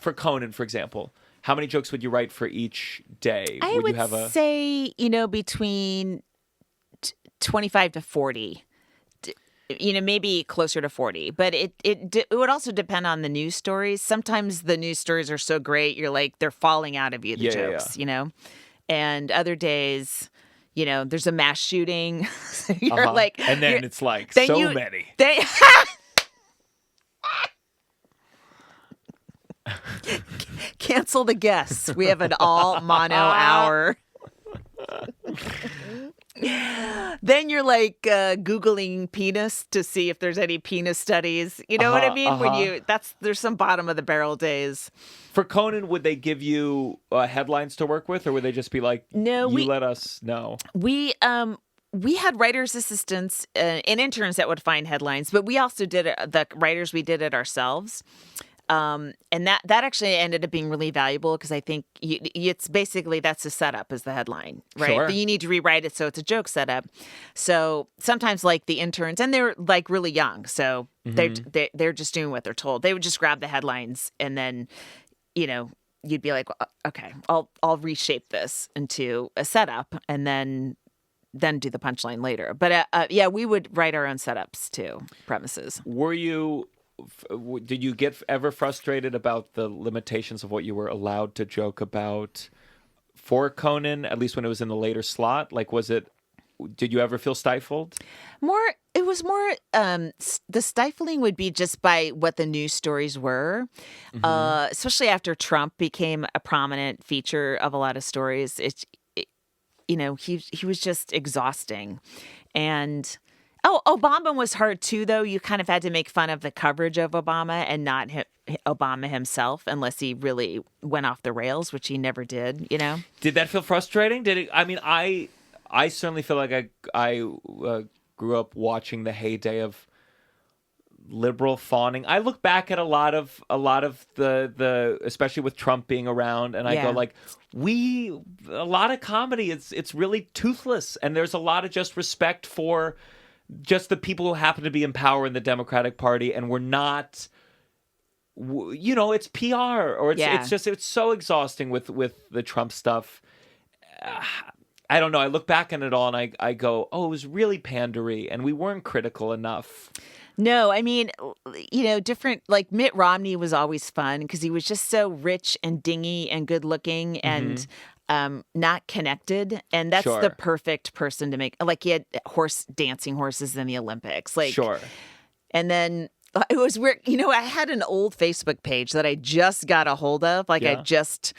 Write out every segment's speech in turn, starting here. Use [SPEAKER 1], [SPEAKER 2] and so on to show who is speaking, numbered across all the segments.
[SPEAKER 1] for Conan, for example, how many jokes would you write for each day?
[SPEAKER 2] I would
[SPEAKER 1] you have
[SPEAKER 2] say, between 25 to 40. Maybe closer to 40, but it would also depend on the news stories. Sometimes the news stories are so great, you're like, they're falling out of you, the jokes, and other days, there's a mass shooting. So you're like,
[SPEAKER 1] and then it's like many.
[SPEAKER 2] Cancel the guests. We have an all mono hour. Then you're like Googling penis to see if there's any penis studies. You know what I mean? When there's some bottom of the barrel days.
[SPEAKER 1] For Conan, would they give you headlines to work with, or would they just be like, "No, let us know"?
[SPEAKER 2] We had writers' assistants and interns that would find headlines, but we also did it. The writers, we did it ourselves. And that actually ended up being really valuable because I think it's basically that's the setup is the headline, right?
[SPEAKER 1] Sure.
[SPEAKER 2] But you need to rewrite it so it's a joke setup. So sometimes like the interns, and they're like really young, so they're just doing what they're told. They would just grab the headlines and then, you'd be like, well, okay, I'll reshape this into a setup and then do the punchline later. But we would write our own setups too, premises.
[SPEAKER 1] Did you get ever frustrated about the limitations of what you were allowed to joke about for Conan, at least when it was in the later slot? Like, did you ever feel stifled?
[SPEAKER 2] It was more, the stifling would be just by what the news stories were, especially after Trump became a prominent feature of a lot of stories. He was just exhausting. And Obama was hard too, though. You kind of had to make fun of the coverage of Obama and not Obama himself, unless he really went off the rails, which he never did.
[SPEAKER 1] Did that feel frustrating? Did it? I mean, I certainly feel like I grew up watching the heyday of liberal fawning. I look back at a lot of the especially with Trump being around, and I go like, a lot of comedy. It's really toothless, and there's a lot of just respect for just the people who happen to be in power in the Democratic Party, and we're not, it's PR, or it's so exhausting with the Trump stuff. I don't know. I look back on it all and I go, it was really pandery, and we weren't critical enough.
[SPEAKER 2] No, I mean, different, like Mitt Romney was always fun because he was just so rich and dingy and good looking and not connected. And that's the perfect person to make, like he had dancing horses in the Olympics. Like, sure. And then it was weird. I had an old Facebook page that I just got a hold of. Like I just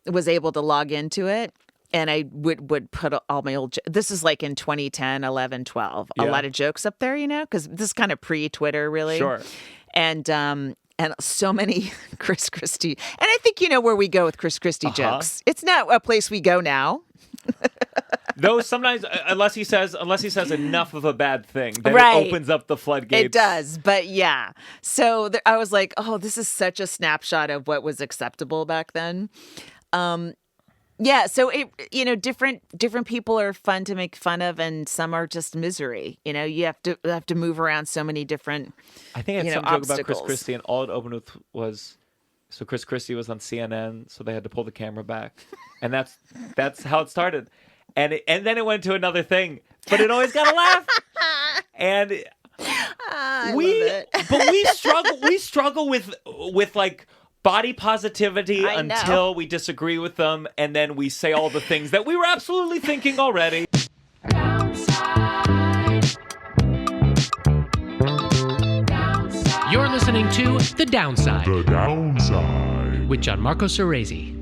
[SPEAKER 2] was able to log into it. And I would put all my old, this is like in 2010, 11, 12, a lot of jokes up there, because this is kind of pre-Twitter, really. Sure. And so many Chris Christie. And I think you know where we go with Chris Christie jokes. It's not a place we go now.
[SPEAKER 1] Though sometimes, unless he says enough of a bad thing, then it opens up the floodgates.
[SPEAKER 2] It does, but yeah. So I was like, this is such a snapshot of what was acceptable back then. Yeah, so different people are fun to make fun of, and some are just misery. You have to move around so many different.
[SPEAKER 1] I think I had some joke about Chris Christie, and all it opened with was, so Chris Christie was on CNN, so they had to pull the camera back, and that's how it started, and then it went to another thing, but it always got a laugh, and we struggle with like body positivity until we disagree with them, and then we say all the things that we were absolutely thinking already.
[SPEAKER 3] You're listening to The Downside.
[SPEAKER 4] The Downside.
[SPEAKER 3] With Gianmarco Soresi.